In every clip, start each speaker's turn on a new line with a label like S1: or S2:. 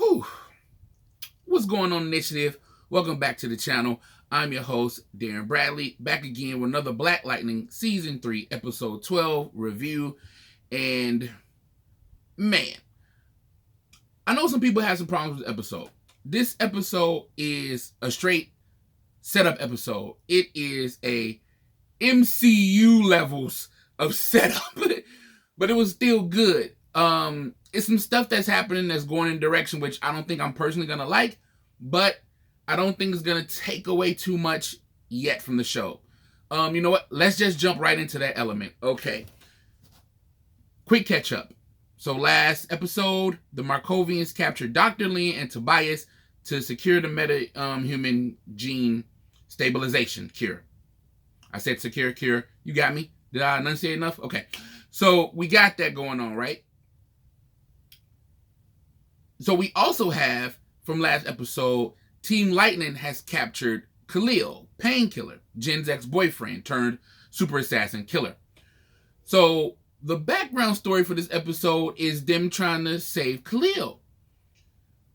S1: Whew. What's going on, Initiative? Welcome back to the channel. I'm your host, Darren Bradley, back again with another Black Lightning Season 3, Episode 12 review. And, man, I know some people have some problems with the episode. This episode is a straight setup episode. It is a MCU levels of setup, but it was still good. It's some stuff that's happening that's going in a direction which I don't think I'm personally gonna like, but I don't think it's gonna take away too much yet from the show. You know what? Let's just jump right into that element. Okay. Quick catch up. So last episode, the Markovians captured Dr. Lin and Tobias to secure the meta-human gene stabilization cure. I said secure cure. You got me? Did I enunciate enough? Okay. So we got that going on, right? So we also have, from last episode, Team Lightning has captured Khalil, Painkiller, Jin's ex-boyfriend turned super assassin killer. So the background story for this episode is them trying to save Khalil,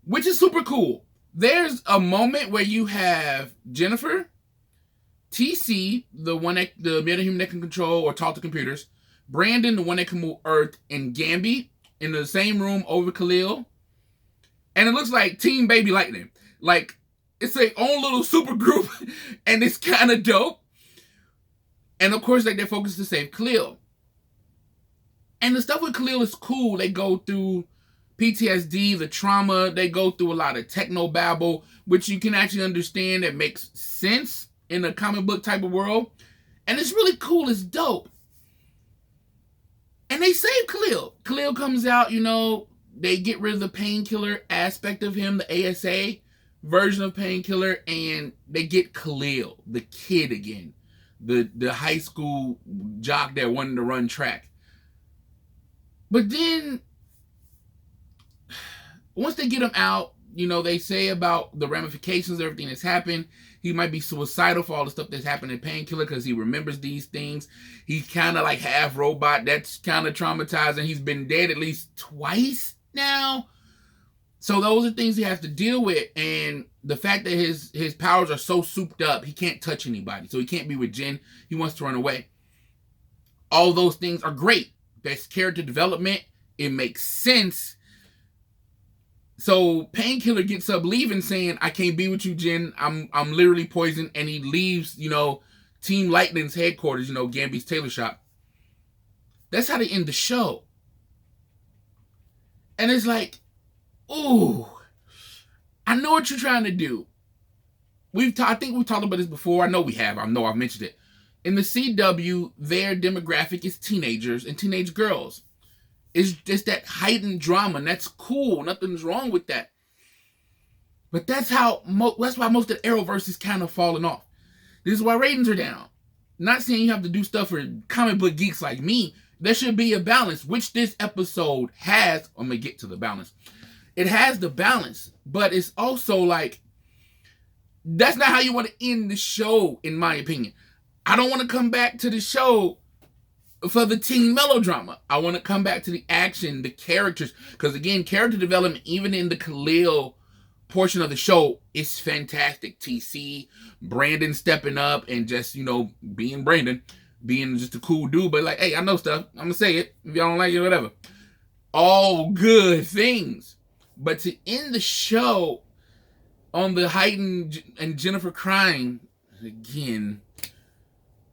S1: which is super cool. There's a moment where you have Jennifer, TC, the metahuman that can control or talk to computers, Brandon, the one that can move Earth, and Gambi in the same room over Khalil. And it looks like Team Baby Lightning. Like, it's their own little super group, and it's kind of dope. And of course, like, they're focused to save Khalil. And the stuff with Khalil is cool. They go through PTSD, the trauma. They go through a lot of techno babble, which you can actually understand that makes sense in a comic book type of world. And it's really cool. It's dope. And they save Khalil. Khalil comes out, you know, they get rid of the Painkiller aspect of him, the ASA version of Painkiller, and they get Khalil, the kid again, the high school jock that wanted to run track. But then, once they get him out, you know, they say about the ramifications of everything that's happened. He might be suicidal for all the stuff that's happened in Painkiller because he remembers these things. He's kind of like half robot. That's kind of traumatizing. He's been dead at least twice now. So those are things he has to deal with. And the fact that his powers are so souped up, he can't touch anybody. So he can't be with Jin. He wants to run away. All those things are great. That's character development. It makes sense. So Painkiller gets up leaving saying, I can't be with you, Jin. I'm literally poisoned. And he leaves, you know, Team Lightning's headquarters, you know, Gambi's tailor shop. That's how they end the show. And it's like, ooh, I know what you're trying to do. I think we've talked about this before. I know we have. I know I've mentioned it. In the CW, their demographic is teenagers and teenage girls. It's just that heightened drama, and that's cool. Nothing's wrong with that. But that's why most of the Arrowverse is kind of falling off. This is why ratings are down. Not saying you have to do stuff for comic book geeks like me. There should be a balance, which this episode has. I'm going to get to the balance. It has the balance, but it's also like, that's not how you want to end the show, in my opinion. I don't want to come back to the show for the teen melodrama. I want to come back to the action, the characters. Because again, character development, even in the Khalil portion of the show, is fantastic. TC, Brandon stepping up and just, you know, being Brandon. Being just a cool dude, but like, hey, I know stuff. I'm going to say it. If y'all don't like it, whatever. All good things. But to end the show on the heightened and Jennifer crying, again,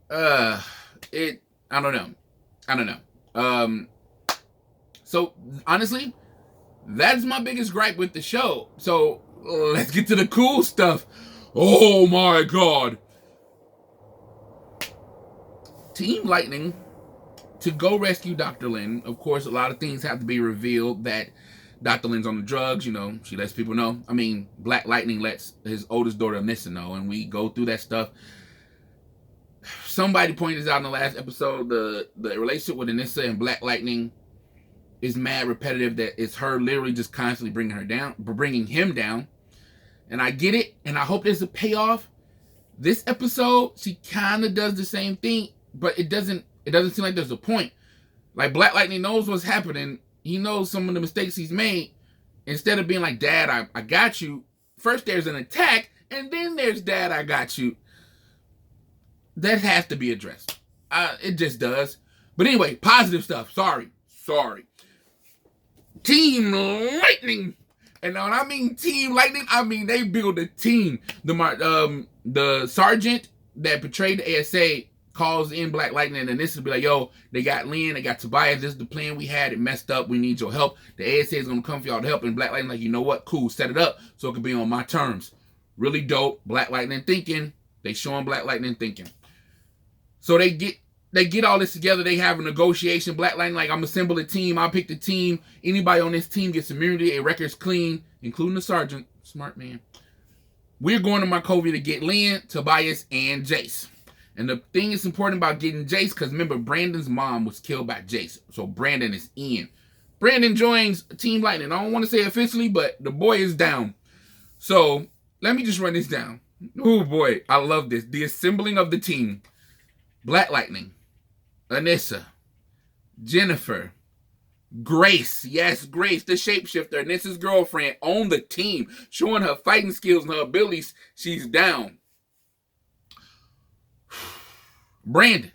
S1: I don't know. So, honestly, that's my biggest gripe with the show. So, let's get to the cool stuff. Oh my God. Team Lightning, to go rescue Dr. Lin, of course, a lot of things have to be revealed that Dr. Lin's on the drugs, you know, she lets people know. I mean, Black Lightning lets his oldest daughter, Nissa, know, and we go through that stuff. Somebody pointed out in the last episode, the relationship with Nissa and Black Lightning is mad repetitive, that it's her literally just constantly bringing him down. And I get it, and I hope there's a payoff. This episode, she kind of does the same thing, but it doesn't seem like there's a point. Like, Black Lightning knows what's happening. He knows some of the mistakes he's made, Instead of being like, Dad, I got you. First there's an attack, and then there's Dad, I got you. That has to be addressed. It just does. But anyway, positive stuff. Sorry. Team Lightning. And when I mean Team Lightning, I mean they build a team. The sergeant that portrayed the ASA calls in Black Lightning, and this is be like, yo, they got Lynn, they got Tobias, this is the plan we had, it messed up, we need your help. The ASA is going to come for y'all to help, and Black Lightning like, you know what, cool, set it up so it can be on my terms. Really dope. Black Lightning thinking. They showing Black Lightning thinking. So they get all this together. They have a negotiation. Black Lightning like, I'm assemble a team. I'll pick the team. Anybody on this team gets immunity. A record's clean, including the sergeant. Smart man. We're going to Markovia to get Lynn, Tobias, and Jace. And the thing that's important about getting Jace, because remember, Brandon's mom was killed by Jace. So Brandon is in. Brandon joins Team Lightning. I don't want to say officially, but the boy is down. So let me just run this down. Oh boy, I love this. The assembling of the team. Black Lightning, Anissa, Jennifer, Grace. Yes, Grace, the shapeshifter, Anissa's girlfriend, on the team, showing her fighting skills and her abilities. She's down. Brandon,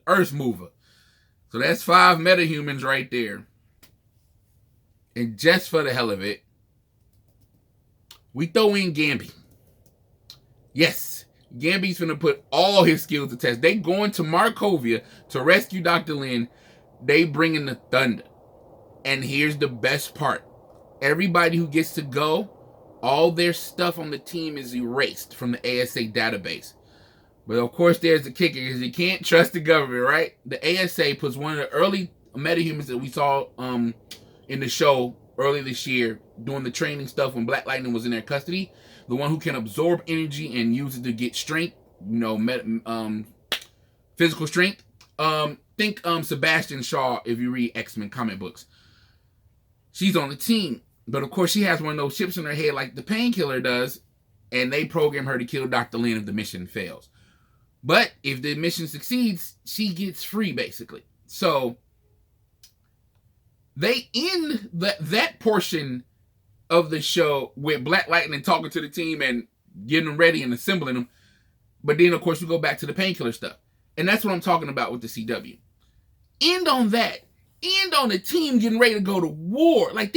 S1: Earth Mover. So that's 5 metahumans right there. And just for the hell of it, we throw in Gamby. Yes, Gamby's finna put all his skills to test. They going to Markovia to rescue Dr. Lynn. They bring in the thunder. And here's the best part. Everybody who gets to go, all their stuff on the team is erased from the ASA database. But of course, there's the kicker, because you can't trust the government, right? The ASA puts one of the early metahumans that we saw in the show early this year doing the training stuff when Black Lightning was in their custody. The one who can absorb energy and use it to get strength, physical strength. Think Sebastian Shaw if you read X-Men comic books. She's on the team. But of course, she has one of those chips in her head like the Painkiller does, and they program her to kill Dr. Lynn if the mission fails. But if the mission succeeds, she gets free, basically. So they end that portion of the show with Black Lightning talking to the team and getting them ready and assembling them. But then, of course, we go back to the Painkiller stuff. And that's what I'm talking about with the CW. End on that. End on the team getting ready to go to war. Like,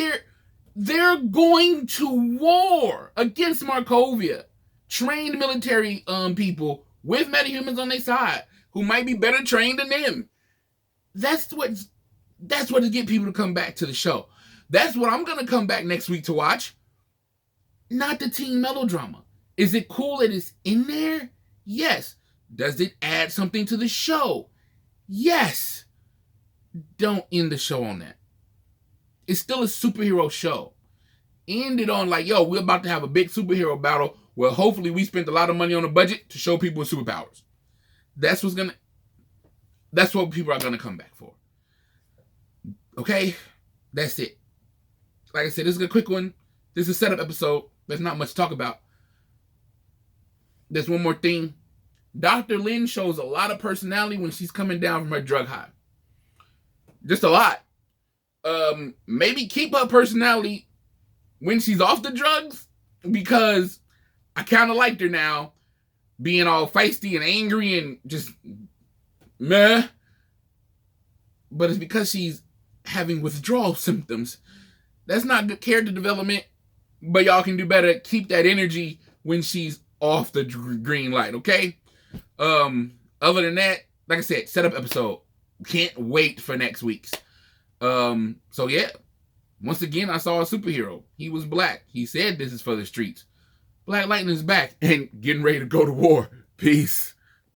S1: they're going to war against Markovia. Trained military people with metahumans on their side who might be better trained than them. That's what to get people to come back to the show. That's what I'm going to come back next week to watch. Not the teen melodrama. Is it cool that it's in there? Yes. Does it add something to the show? Yes. Don't end the show on that. It's still a superhero show. End it on like, yo, we're about to have a big superhero battle. Well, hopefully we spent a lot of money on a budget to show people with superpowers. That's what people are going to come back for. Okay? That's it. Like I said, this is a quick one. This is a setup episode. There's not much to talk about. There's one more thing. Dr. Lynn shows a lot of personality when she's coming down from her drug high. Just a lot. Maybe keep her personality when she's off the drugs, because I kind of liked her now, being all feisty and angry and just meh. But it's because she's having withdrawal symptoms. That's not good character development, but y'all can do better. Keep that energy when she's off the green light, okay? Other than that, like I said, setup episode. Can't wait for next week's. So yeah, once again, I saw a superhero. He was black. He said this is for the streets. Black Lightning is back and getting ready to go to war. Peace.